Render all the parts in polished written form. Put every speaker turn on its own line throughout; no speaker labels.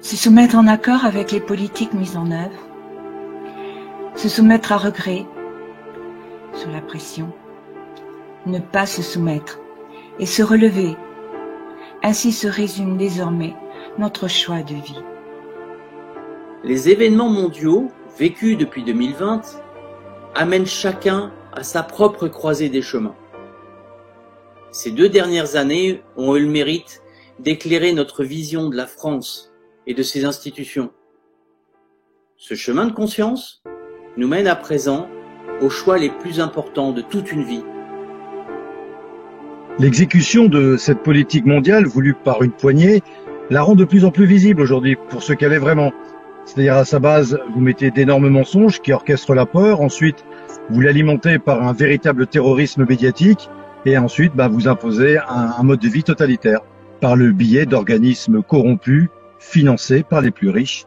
Se soumettre en accord avec les politiques mises en œuvre, se soumettre à regret, sous la pression, ne pas se soumettre et se relever. Ainsi se résume désormais notre choix de vie.
Les événements mondiaux, vécus depuis 2020, amènent chacun à sa propre croisée des chemins. Ces 2 dernières années ont eu le mérite d'éclairer notre vision de la France et de ses institutions. Ce chemin de conscience nous mène à présent aux choix les plus importants de toute une vie.
L'exécution de cette politique mondiale voulue par une poignée la rend de plus en plus visible aujourd'hui pour ce qu'elle est vraiment. C'est-à-dire à sa base, vous mettez d'énormes mensonges qui orchestrent la peur, ensuite vous l'alimentez par un véritable terrorisme médiatique et ensuite vous imposez un mode de vie totalitaire par le biais d'organismes corrompus financés par les plus riches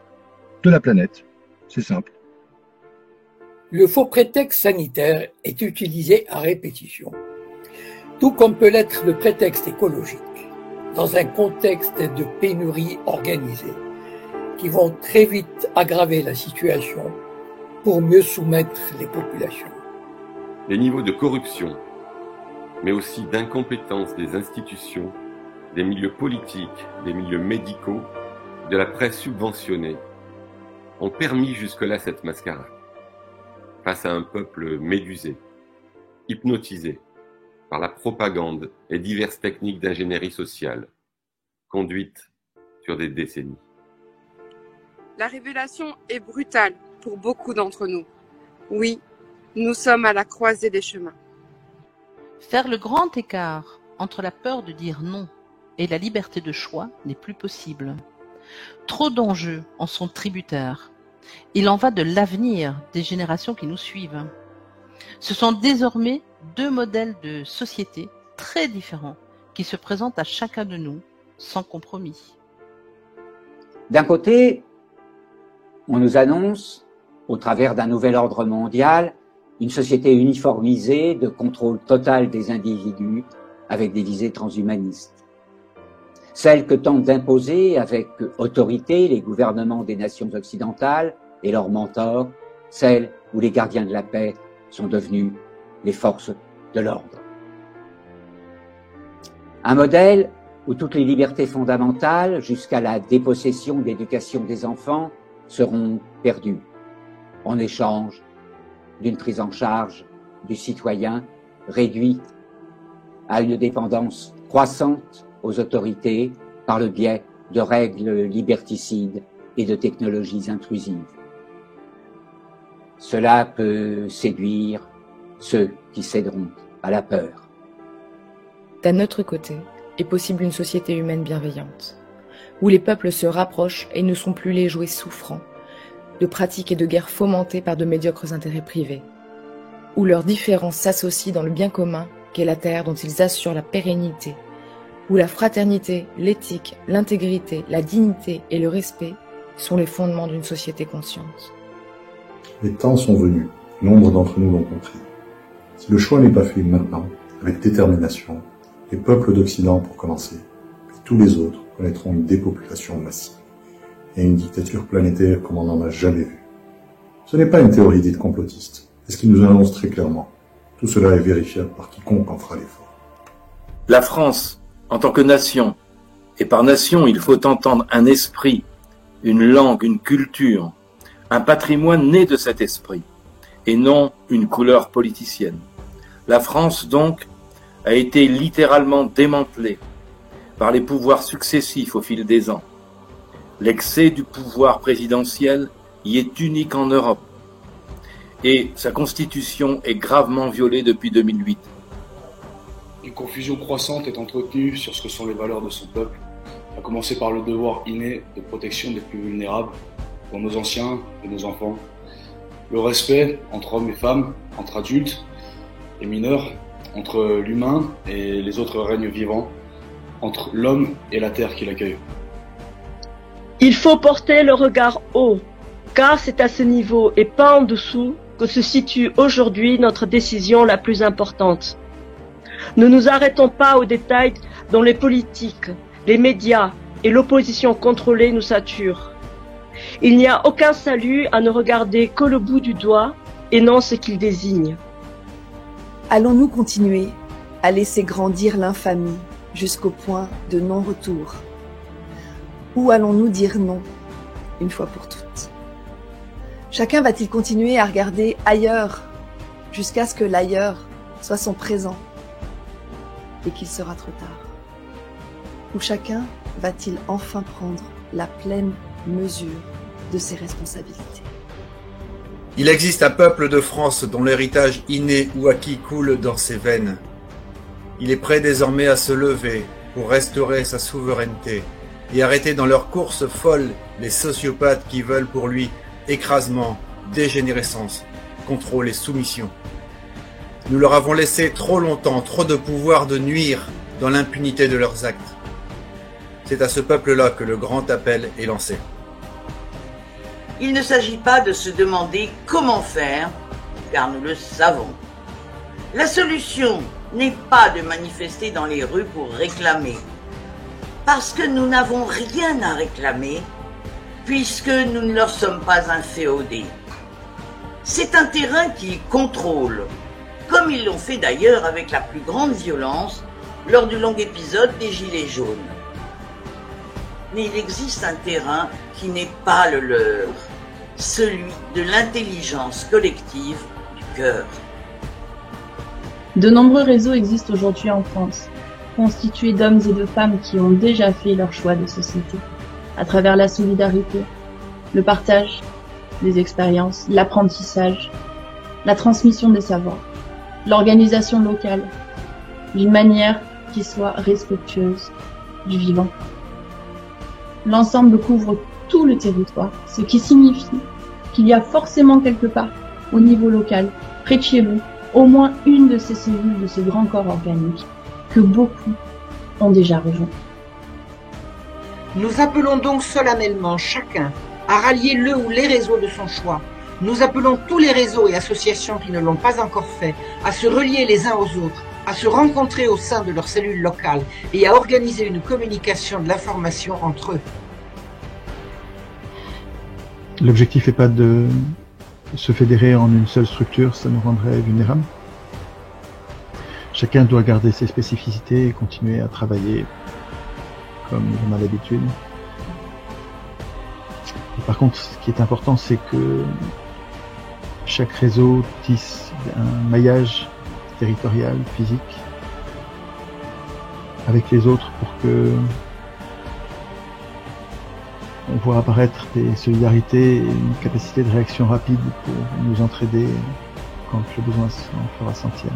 de la planète. C'est simple.
Le faux prétexte sanitaire est utilisé à répétition, tout comme peut l'être le prétexte écologique, dans un contexte de pénurie organisée, qui vont très vite aggraver la situation pour mieux soumettre les populations.
Les niveaux de corruption, mais aussi d'incompétence des institutions, des milieux politiques, des milieux médicaux, de la presse subventionnée, ont permis jusque-là cette mascarade, face à un peuple médusé, hypnotisé par la propagande et diverses techniques d'ingénierie sociale, conduites sur des décennies.
La révélation est brutale pour beaucoup d'entre nous. Oui, nous sommes à la croisée des chemins.
Faire le grand écart entre la peur de dire non et la liberté de choix n'est plus possible. Trop d'enjeux en sont tributaires. Il en va de l'avenir des générations qui nous suivent. Ce sont désormais 2 modèles de société très différents qui se présentent à chacun de nous sans compromis.
D'un côté, on nous annonce, au travers d'un nouvel ordre mondial, une société uniformisée de contrôle total des individus avec des visées transhumanistes. Celle que tentent d'imposer avec autorité les gouvernements des nations occidentales et leurs mentors, celle où les gardiens de la paix sont devenus les forces de l'ordre. Un modèle où toutes les libertés fondamentales, jusqu'à la dépossession de l'éducation des enfants, seront perdues, en échange d'une prise en charge du citoyen réduite à une dépendance croissante aux autorités par le biais de règles liberticides et de technologies intrusives. Cela peut séduire ceux qui céderont à la peur.
D'un autre côté, est possible une société humaine bienveillante, où les peuples se rapprochent et ne sont plus les jouets souffrants de pratiques et de guerres fomentées par de médiocres intérêts privés, où leurs différences s'associent dans le bien commun qu'est la terre dont ils assurent la pérennité, où la fraternité, l'éthique, l'intégrité, la dignité et le respect sont les fondements d'une société consciente.
Les temps sont venus, nombre d'entre nous l'ont compris. Si le choix n'est pas fait maintenant, avec détermination, les peuples d'Occident pour commencer, puis tous les autres connaîtront une dépopulation massive et une dictature planétaire comme on n'en a jamais vu. Ce n'est pas une théorie dite complotiste, c'est ce qu'il nous annonce très clairement. Tout cela est vérifiable par quiconque en fera l'effort.
La France, en tant que nation, et par nation il faut entendre un esprit, une langue, une culture, un patrimoine né de cet esprit, et non une couleur politicienne. La France, donc, a été littéralement démantelée par les pouvoirs successifs au fil des ans. L'excès du pouvoir présidentiel y est unique en Europe, et sa constitution est gravement violée depuis 2008.
Une confusion croissante est entretenue sur ce que sont les valeurs de son peuple, à commencer par le devoir inné de protection des plus vulnérables, pour nos anciens et nos enfants, le respect entre hommes et femmes, entre adultes et mineurs, entre l'humain et les autres règnes vivants, entre l'homme et la terre qui l'accueille.
Il faut porter le regard haut, car c'est à ce niveau et pas en dessous que se situe aujourd'hui notre décision la plus importante. Ne nous arrêtons pas aux détails dont les politiques, les médias et l'opposition contrôlée nous sature. Il n'y a aucun salut à ne regarder que le bout du doigt et non ce qu'il désigne.
Allons-nous continuer à laisser grandir l'infamie jusqu'au point de non-retour? Ou allons-nous dire non, une fois pour toutes? Chacun va-t-il continuer à regarder ailleurs jusqu'à ce que l'ailleurs soit son présent et qu'il sera trop tard? Ou chacun va-t-il enfin prendre la pleine mesure de ses responsabilités?
Il existe un peuple de France dont l'héritage inné ou acquis coule dans ses veines. Il est prêt désormais à se lever pour restaurer sa souveraineté et arrêter dans leur course folle les sociopathes qui veulent pour lui écrasement, dégénérescence, contrôle et soumission. Nous leur avons laissé trop longtemps, trop de pouvoir de nuire dans l'impunité de leurs actes. C'est à ce peuple-là que le grand appel est lancé.
Il ne s'agit pas de se demander comment faire, car nous le savons. La solution n'est pas de manifester dans les rues pour réclamer, parce que nous n'avons rien à réclamer, puisque nous ne leur sommes pas inféodés. C'est un terrain qui contrôle, comme ils l'ont fait d'ailleurs avec la plus grande violence lors du long épisode des Gilets jaunes. Mais il existe un terrain qui n'est pas le leur, celui de l'intelligence collective du cœur.
De nombreux réseaux existent aujourd'hui en France, constitués d'hommes et de femmes qui ont déjà fait leur choix de société, à travers la solidarité, le partage des expériences, l'apprentissage, la transmission des savoirs, l'organisation locale, d'une manière qui soit respectueuse du vivant. L'ensemble couvre tout le territoire, ce qui signifie qu'il y a forcément quelque part, au niveau local, près de chez vous, au moins une de ces cellules de ce grand corps organique que beaucoup ont déjà rejoint.
Nous appelons donc solennellement chacun à rallier le ou les réseaux de son choix. Nous appelons tous les réseaux et associations qui ne l'ont pas encore fait à se relier les uns aux autres, à se rencontrer au sein de leurs cellules locales et à organiser une communication de l'information entre eux.
L'objectif n'est pas de se fédérer en une seule structure, ça nous rendrait vulnérables. Chacun doit garder ses spécificités et continuer à travailler comme on a l'habitude. Par contre, ce qui est important, c'est que chaque réseau tisse un maillage territorial, physique, avec les autres pour que on voit apparaître des solidarités et une capacité de réaction rapide pour nous entraider quand le besoin s'en fera sentir.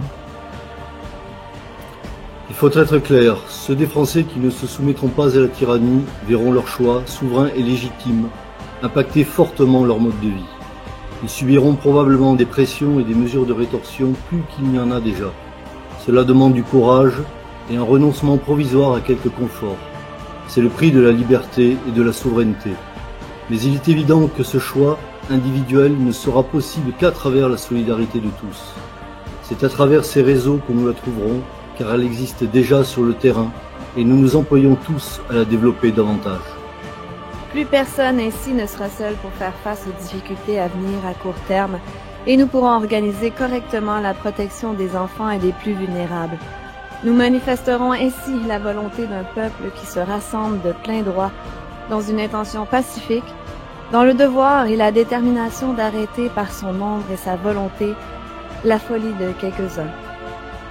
Il faut être clair, ceux des Français qui ne se soumettront pas à la tyrannie verront leur choix, souverain et légitime, impacter fortement leur mode de vie. Ils subiront probablement des pressions et des mesures de rétorsion plus qu'il n'y en a déjà. Cela demande du courage et un renoncement provisoire à quelques conforts. C'est le prix de la liberté et de la souveraineté. Mais il est évident que ce choix individuel ne sera possible qu'à travers la solidarité de tous. C'est à travers ces réseaux que nous la trouverons, car elle existe déjà sur le terrain et nous nous employons tous à la développer davantage.
Plus personne ici ne sera seul pour faire face aux difficultés à venir à court terme et nous pourrons organiser correctement la protection des enfants et des plus vulnérables. Nous manifesterons ainsi la volonté d'un peuple qui se rassemble de plein droit dans une intention pacifique, dans le devoir et la détermination d'arrêter par son nombre et sa volonté la folie de quelques-uns.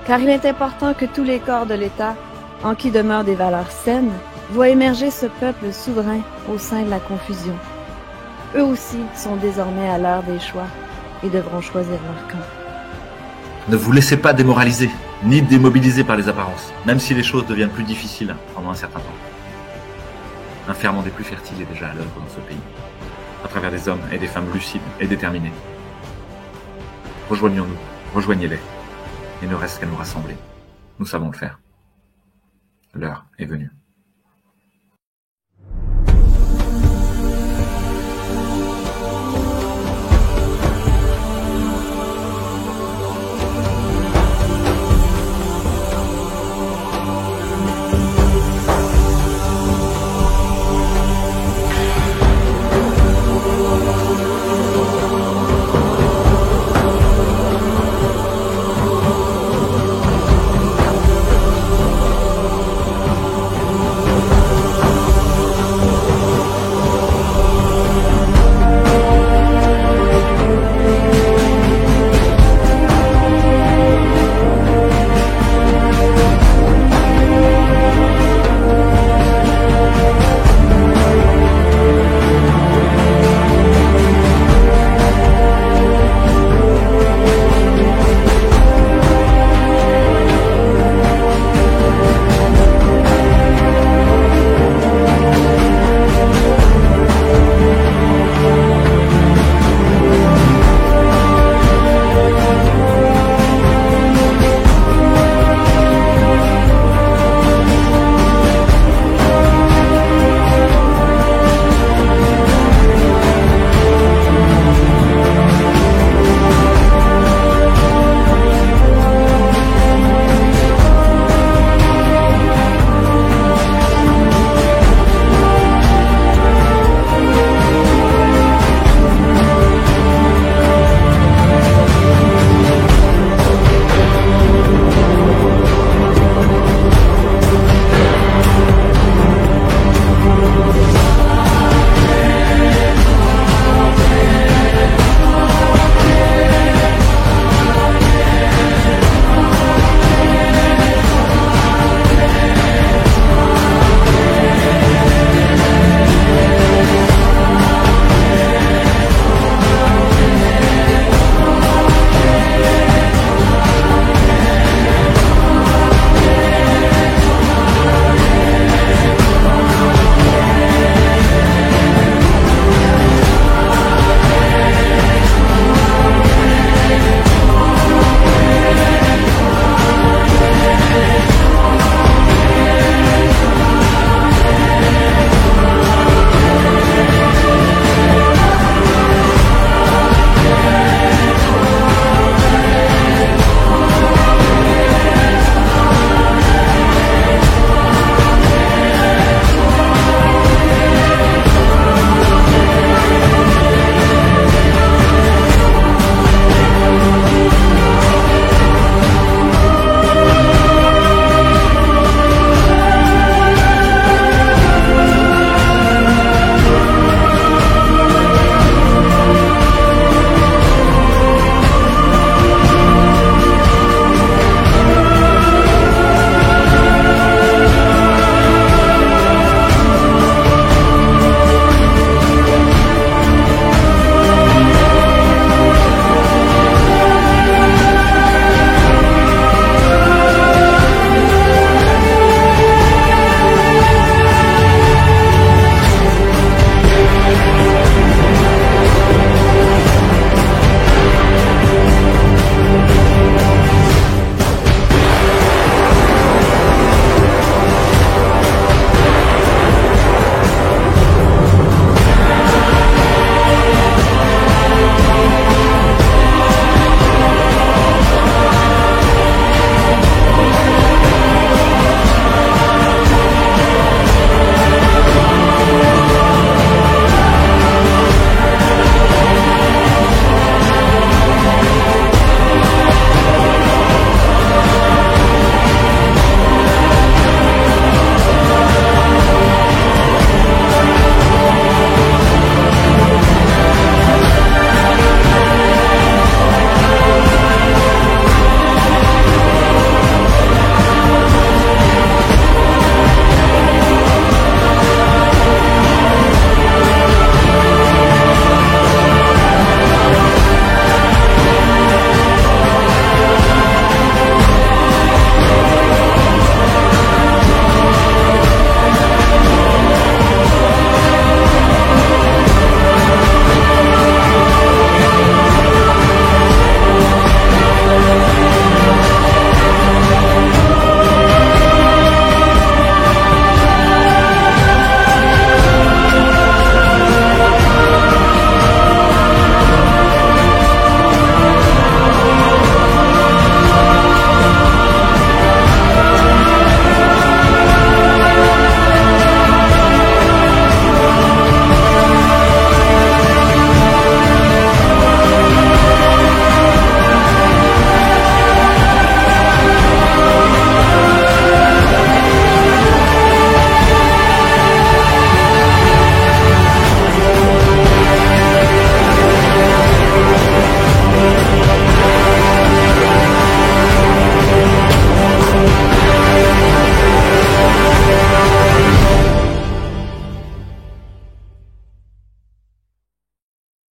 Car il est important que tous les corps de l'État, en qui demeurent des valeurs saines, voient émerger ce peuple souverain au sein de la confusion. Eux aussi sont désormais à l'heure des choix et devront choisir leur camp.
Ne vous laissez pas démoraliser, ni démobiliser par les apparences, même si les choses deviennent plus difficiles pendant un certain temps. Un ferment des plus fertiles est déjà à l'œuvre dans ce pays, à travers des hommes et des femmes lucides et déterminés. Rejoignons-nous, rejoignez-les. Il ne reste qu'à nous rassembler. Nous savons le faire. L'heure est venue.